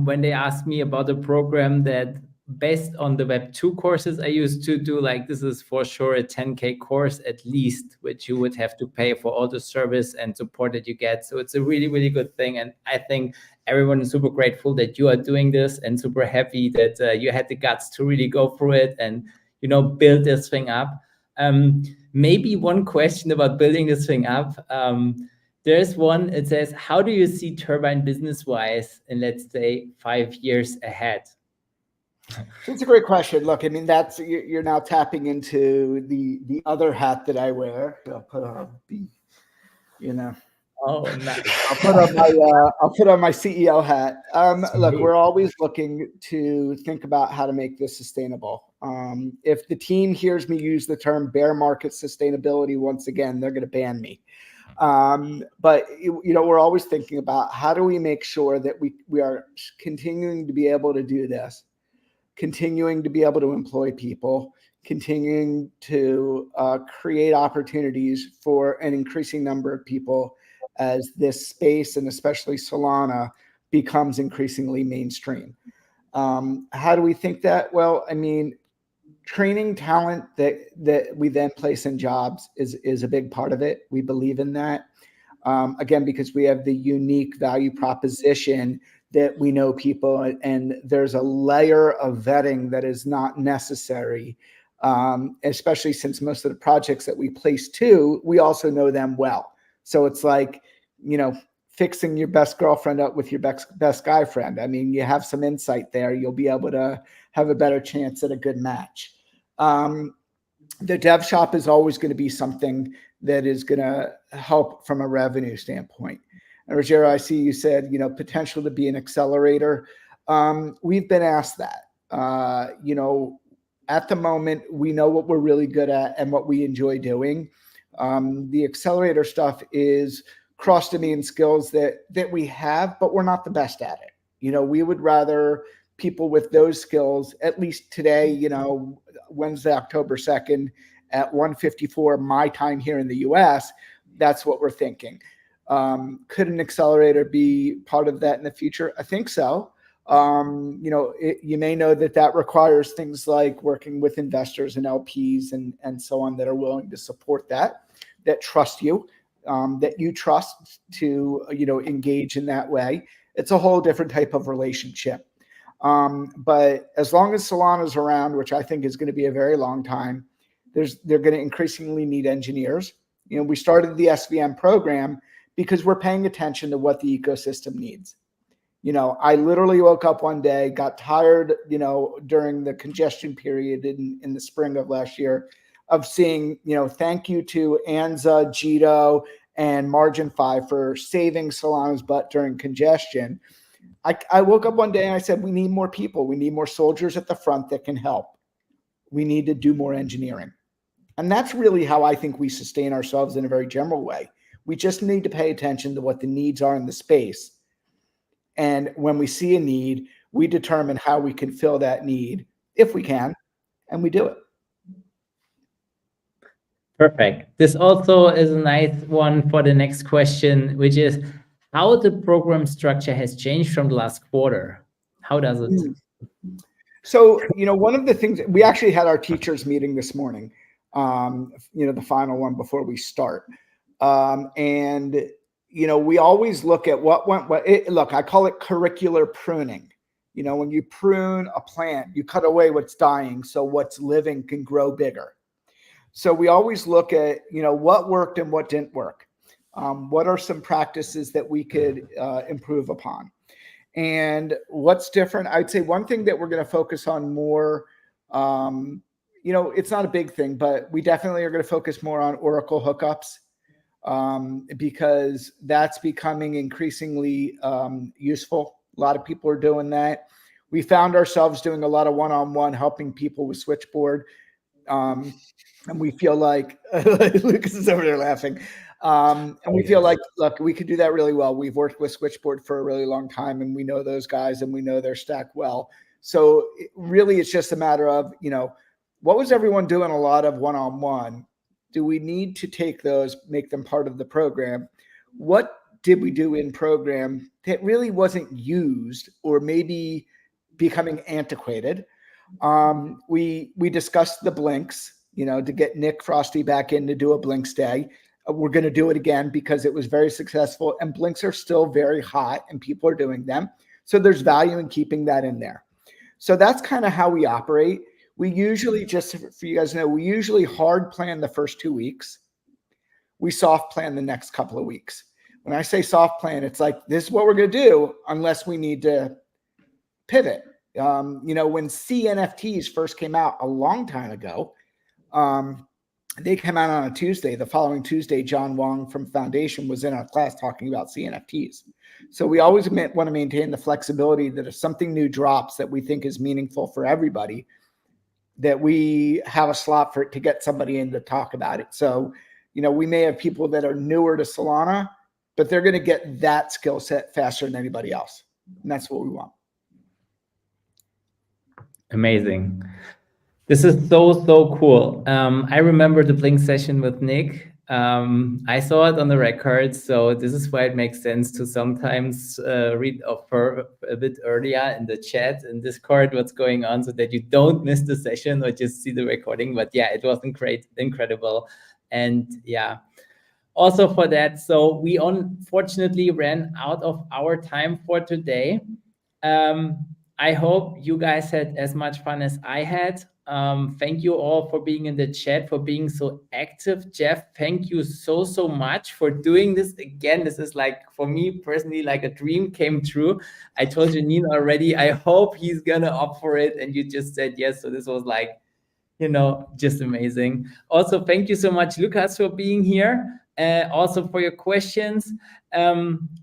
when they ask me about the program that based on the Web 2 courses I used to do, like this is for sure a 10K course at least, which you would have to pay for all the service and support that you get. So it's a really, really good thing. And I think everyone is super grateful that you are doing this and super happy that you had the guts to really go through it and, build this thing up. Maybe one question about building this thing up. There's one, it says, how do you see Turbine business-wise in, let's say, 5 years ahead? It's a great question. Look, I mean, you're now tapping into the other hat that I wear. I'll put on Oh, nice. I'll put on my CEO hat. Look, we're always looking to think about how to make this sustainable. If the team hears me use the term bear market sustainability once again, they're going to ban me. But we're always thinking about how do we make sure that we are continuing to be able to do this, continuing to be able to employ people, continuing to create opportunities for an increasing number of people as this space, and especially Solana, becomes increasingly mainstream. How do we think that? Well, I mean, training talent that we then place in jobs is a big part of it. We believe in that. Again, because we have the unique value proposition that we know people, and there's a layer of vetting that is not necessary, especially since most of the projects that we place to, we also know them well. So it's like, fixing your best girlfriend up with your best guy friend. I mean, you have some insight there. You'll be able to have a better chance at a good match. The dev shop is always going to be something that is going to help from a revenue standpoint. And Rogero, I see you said, potential to be an accelerator. We've been asked that. At the moment, we know what we're really good at and what we enjoy doing. The accelerator stuff is cross-domain skills that we have, but we're not the best at it. We would rather people with those skills, at least today, Wednesday, October 2nd at 1:54 my time here in the US, that's what we're thinking. Could an accelerator be part of that in the future? I think so. You may know that requires things like working with investors and LPs and so on that are willing to support that trust you, that you trust to, engage in that way. It's a whole different type of relationship. But as long as Solana is around, which I think is going to be a very long time, they're going to increasingly need engineers. We started the SVM program because we're paying attention to what the ecosystem needs. I literally woke up one day, got tired, during the congestion period in the spring of last year, of seeing, thank you to Anza, Jito, and Margin5 for saving Solana's butt during congestion. I woke up one day and I said, we need more people. We need more soldiers at the front that can help. We need to do more engineering. And that's really how I think we sustain ourselves in a very general way. We just need to pay attention to what the needs are in the space. And when we see a need, we determine how we can fill that need, if we can, and we do it. Perfect. This also is a nice one for the next question, which is how the program structure has changed from the last quarter. How does it? So, one of the things, we actually had our teachers meeting this morning, the final one before we start. And we always look at what went well. Look, I call it curricular pruning. When you prune a plant, you cut away what's dying so what's living can grow bigger. So we always look at, what worked and what didn't work. What are some practices that we could improve upon? And what's different? I'd say one thing that we're going to focus on more, it's not a big thing, but we definitely are going to focus more on Oracle hookups. Because that's becoming increasingly useful. A lot of people are doing that. We found ourselves doing a lot of one-on-one helping people with Switchboard. And we feel like, Lucas is over there laughing. And we feel like, look, we could do that really well. We've worked with Switchboard for a really long time and we know those guys and we know their stack well. So really it's just a matter of, what was everyone doing a lot of one-on-one? Do we need to take those, make them part of the program? What did we do in program that really wasn't used or maybe becoming antiquated? We discussed the blinks, to get Nick Frosty back in to do a blinks day. We're going to do it again because it was very successful and blinks are still very hot and people are doing them. So there's value in keeping that in there. So that's kind of how we operate. We usually, just for you guys to know, we usually hard plan the first 2 weeks. We soft plan the next couple of weeks. When I say soft plan, it's like, this is what we're going to do unless we need to pivot. When CNFTs first came out a long time ago, they came out on a Tuesday. The following Tuesday, John Wong from Foundation was in our class talking about CNFTs. So we always want to maintain the flexibility that if something new drops that we think is meaningful for everybody, that we have a slot for it to get somebody in to talk about it. So, we may have people that are newer to Solana, but they're going to get that skill set faster than anybody else. And that's what we want. Amazing. This is so cool. I remember the Blink session with Nick. I saw it on the record, so this is why it makes sense to sometimes read offer a bit earlier in the chat in Discord what's going on so that you don't miss the session or just see the recording. But yeah, it was incredible. And yeah, also for that, so we unfortunately ran out of our time for today. I hope you guys had as much fun as I had. Thank you all for being in the chat, for being so active. Jeff, thank you so much for doing this again. This is like, for me personally, like a dream came true. I told Janine already, I hope he's gonna opt for it. And you just said yes. So this was like, just amazing. Also, thank you so much, Lucas, for being here. Also for your questions.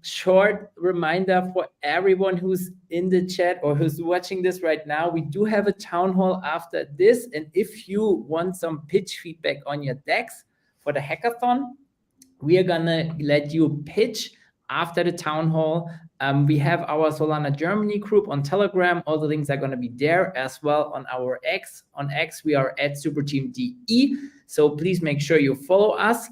Short reminder for everyone who's in the chat or who's watching this right now, we do have a town hall after this. And if you want some pitch feedback on your decks for the hackathon, we are gonna let you pitch after the town hall. We have our Solana Germany group on Telegram. All the links are going to be there as well on our X. On X, we are at Superteam.de. So please make sure you follow us.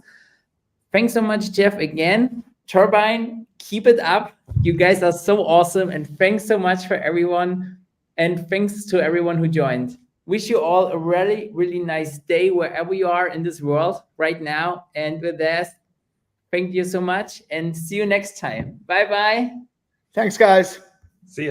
Thanks so much, Jeff, again. Turbine, keep it up. You guys are so awesome. And thanks so much for everyone. And thanks to everyone who joined. Wish you all a really nice day wherever you are in this world right now. And with that, thank you so much and see you next time. Bye-bye. Thanks, guys. See ya.